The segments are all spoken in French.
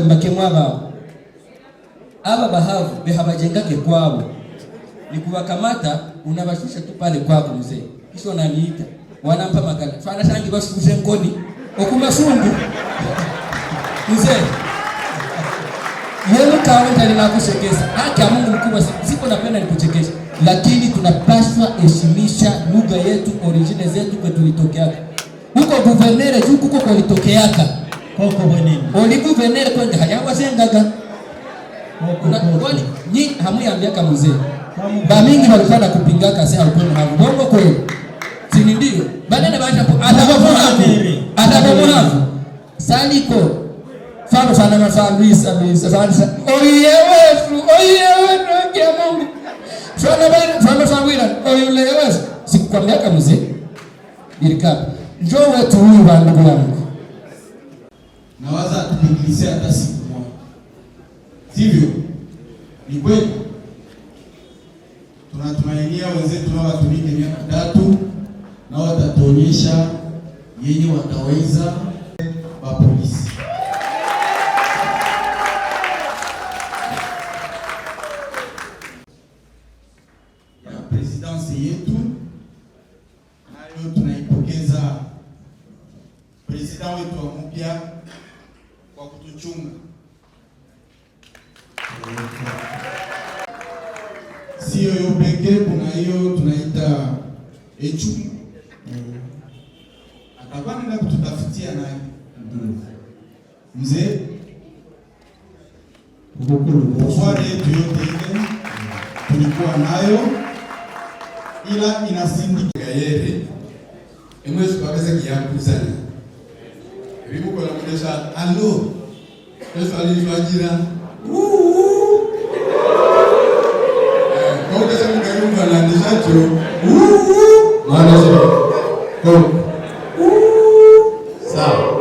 makemwa bao aba bahavu behabajengake kwao, ni kuwakamata unabashusha tu pale kwako mzee, kisha unaniita wanampa magala fana shangi basuze nkoni okuma sungu mzee wewe kawaida ninakuchekesha. Haki ya Mungu mkubwa, sipo napenda nikuchekesha, lakini tunapaswa heshimisha lugha yetu, origine zetu kwa tulitokeaka. Huko guvernere juu kuko kwa litokeaka. Koko bwenini. Oli guvernere kwa hayawa sengaga. Kwani ni hamuyambia kama mzee. Ba mingi walikuwa nakupingaka sasa alikuwa hapo. Bongo kweli. Si ndio? Banene bacha atakapona hapo. Saliko Fano sana mafamisa bisa. Oyewe kia Mungu. Fano famwila. Oyewe. Sikwambia kama mzee. Ilikapo. Njoo wetu huyu wa ndugu yangu. Nawaza tupigilia hata siku moja. Sivyo? Ni kweli. Tunatumainia wenzetu na watumike miaka 3 na watatuonyesha yenye wataweza wa polisi. Ya presidency yetu nayo tunaipokeza president wetu wa mpya kwa kutuchunga. Sio yo pekee, kuna hiyo tunaita echungu. Atakuwa nenda kututafutia naye. Mzee pouvoir yetu yote ile tulikuwa nayo, ila inasindika yere emwezo kabisa kiyakuzana bibu kwa mudesha allo pesa alijira kwa sababu kayumba na nishacho maana sio sawa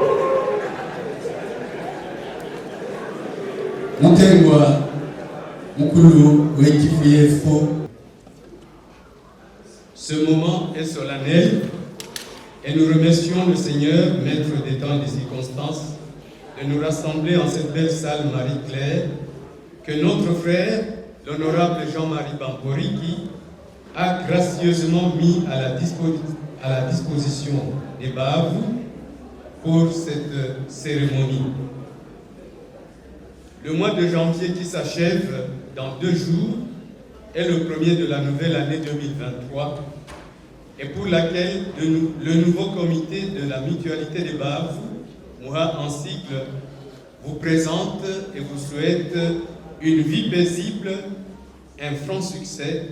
mutengwa mukulu wekifuyefo. Ce moment est solennel et nous remercions le Seigneur, maître des temps et des circonstances, de nous rassembler en cette belle salle Marie-Claire que notre frère, l'honorable Jean-Marie Bamporiki, a gracieusement mis à la disposition des Bahavou pour cette cérémonie. Le mois de janvier qui s'achève dans 2 jours est le premier de la nouvelle année 2023 et pour laquelle le nouveau comité de la mutualité des Bahavou, Moura en cycle, vous présente et vous souhaite une vie paisible, un franc succès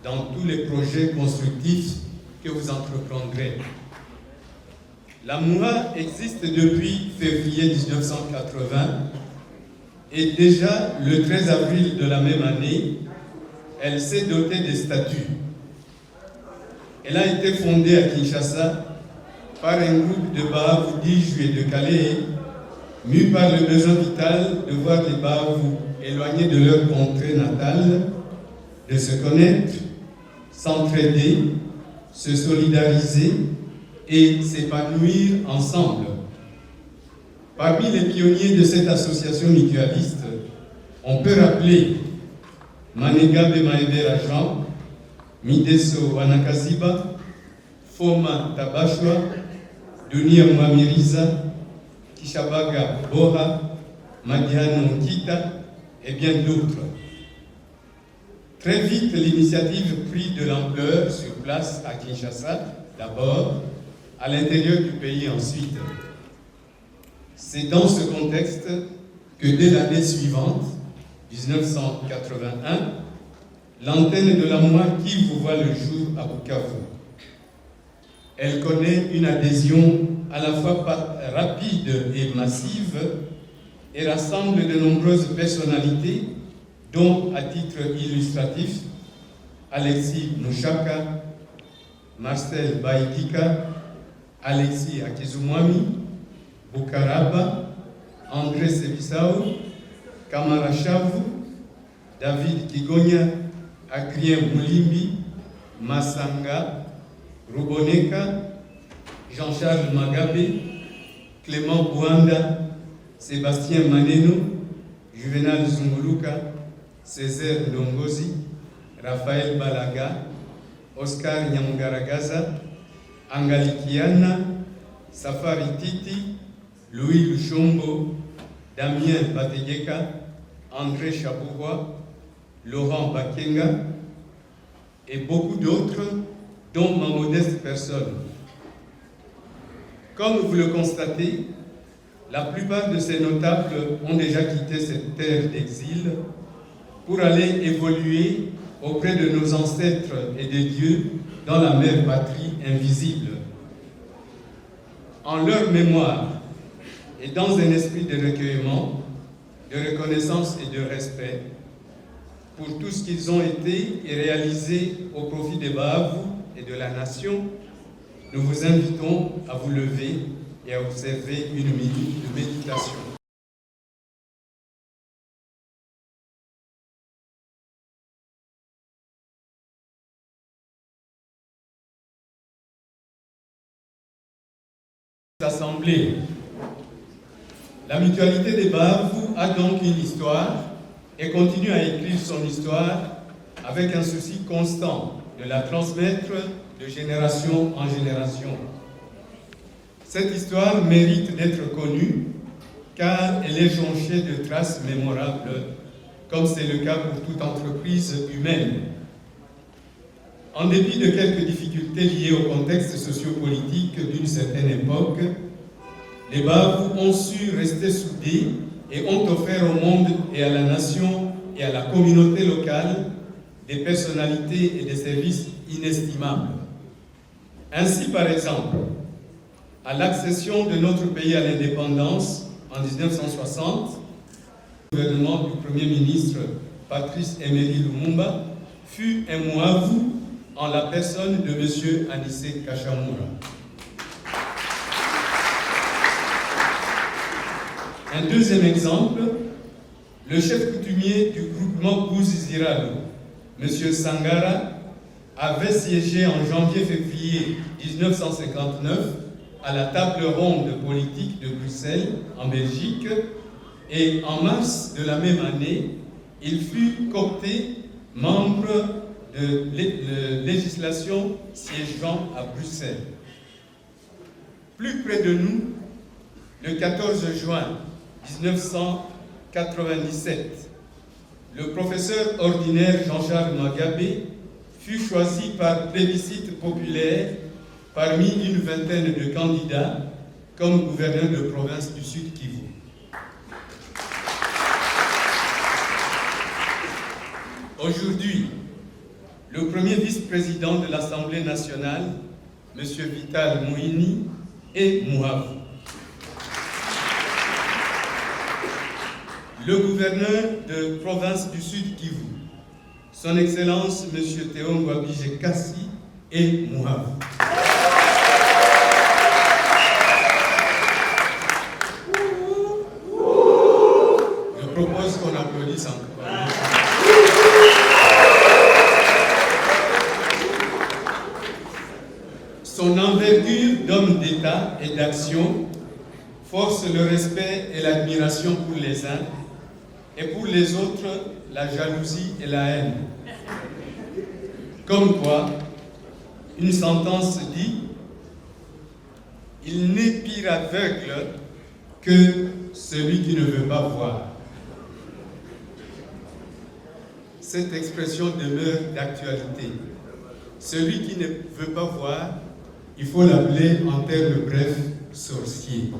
dans tous les projets constructifs que vous entreprendrez. La Moura existe depuis février 1980 et déjà le 13 avril de la même année, elle s'est dotée des statuts. Elle a été fondée à Kinshasa par un groupe de Bahavou d'Iju et de Calais, mus par le besoin vital de voir les Bahavou éloignés de leur contrée natale, de se connaître, s'entraider, se solidariser et s'épanouir ensemble. Parmi les pionniers de cette association mutualiste, on peut rappeler Manigabe Maebera Jean, Mideso Wanakaziba, Foma Tabashwa, Dunia Mwamiriza, Kishabaga Bora, Madiano Nkita et bien d'autres. Très vite, l'initiative prit de l'ampleur sur place à Kinshasa, d'abord, à l'intérieur du pays ensuite. C'est dans ce contexte que dès l'année suivante, 1981, l'antenne de la Moura qui vous voit le jour à Bukavu. Elle connaît une adhésion à la fois rapide et massive et rassemble de nombreuses personnalités, dont, à titre illustratif, Alexis Mouchaka, Marcel Baïdika, Alexis Akizumwami, Bukaraba, André Sebisao, Kamara Chavu, David Kigonya, Agrien Moulimbi, Massanga, Ruboneka, Jean-Charles Magabe, Clément Bouanda, Sébastien Maneno, Juvenal Zunguluka, Césaire Longozi, Raphaël Balaga, Oscar Nyamugaragaza, Angalikiana, Safari Titi, Louis Luchombo, Damien Bategeka, André Chabourois, Laurent Bakenga et beaucoup d'autres, dont ma modeste personne. Comme vous le constatez, la plupart de ces notables ont déjà quitté cette terre d'exil pour aller évoluer auprès de nos ancêtres et des dieux dans la mère patrie invisible. En leur mémoire et dans un esprit de recueillement, de reconnaissance et de respect pour tout ce qu'ils ont été et réalisé au profit des Bahavou et de la nation, nous vous invitons à vous lever et à observer une minute de méditation. Assemblée. La mutualité des Bahavou a donc une histoire et continue à écrire son histoire avec un souci constant de la transmettre de génération en génération. Cette histoire mérite d'être connue car elle est jonchée de traces mémorables, comme c'est le cas pour toute entreprise humaine. En dépit de quelques difficultés liées au contexte sociopolitique d'une certaine époque, les Bahavou ont su rester soudés et ont offert au monde et à la nation et à la communauté locale des personnalités et des services inestimables. Ainsi, par exemple, à l'accession de notre pays à l'indépendance en 1960, le gouvernement du Premier ministre Patrice Emery Lumumba fut un Mouavou en la personne de M. Anissé Kachamura. Un deuxième exemple, le chef coutumier du groupement Kouziziralo, M. Sangara, avait siégé en janvier-février 1959 à la table ronde politique de Bruxelles, en Belgique, et en mars de la même année, il fut coopté membre de législation siégeant à Bruxelles. Plus près de nous, le 14 juin 1997, le professeur ordinaire Jean-Charles Magabé fut choisi par plébiscite populaire parmi une vingtaine de candidats comme gouverneur de province du Sud Kivu. Aujourd'hui, le premier vice-président de l'Assemblée nationale, M. Vital Mouini, est Mouavou. Le gouverneur de province du Sud Kivu, son Excellence M. Théo Ngwabije Kassi, est Mouavou. Je propose qu'on applaudisse encore. Son envergure d'homme d'État et d'action force le respect et l'admiration pour les uns, et pour les autres, la jalousie et la haine. Comme quoi, une sentence dit « Il n'est pire aveugle que celui qui ne veut pas voir ». Cette expression demeure d'actualité. Celui qui ne veut pas voir, il faut l'appeler en termes brefs sorcier.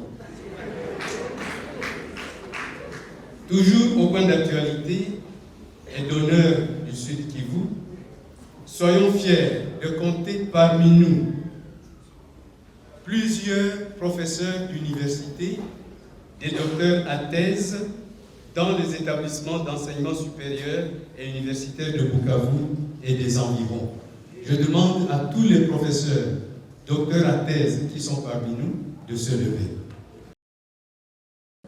Toujours au point d'actualité et d'honneur du Sud Kivu, soyons fiers de compter parmi nous plusieurs professeurs d'université, des docteurs à thèse dans les établissements d'enseignement supérieur et universitaire de Bukavu et des environs. Je demande à tous les professeurs, docteurs à thèse qui sont parmi nous de se lever.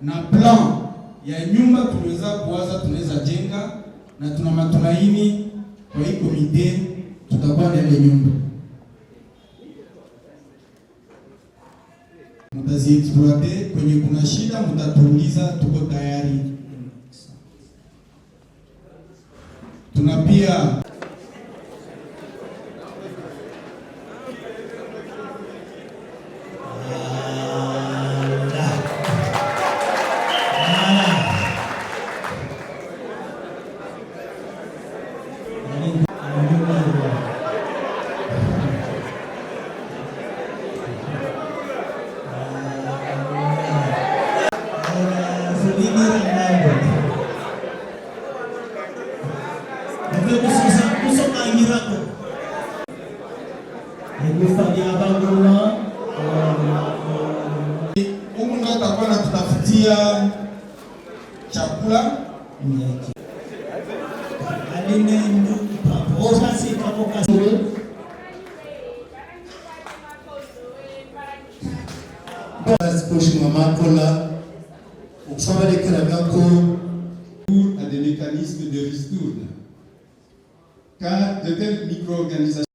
Na plan ya nyumba tunaweza kuwaza, tunaweza jenga, na tuna matumaini kwa hii komite tutakuwa na ile nyumba. Mtaziexploite, kwenye kuna shida mtatuuliza, tuko tayari. Tuna pia Mungu ndo atakuwa anatutafutia chakula. À des mécanismes de ristourne, car de telles micro-organisations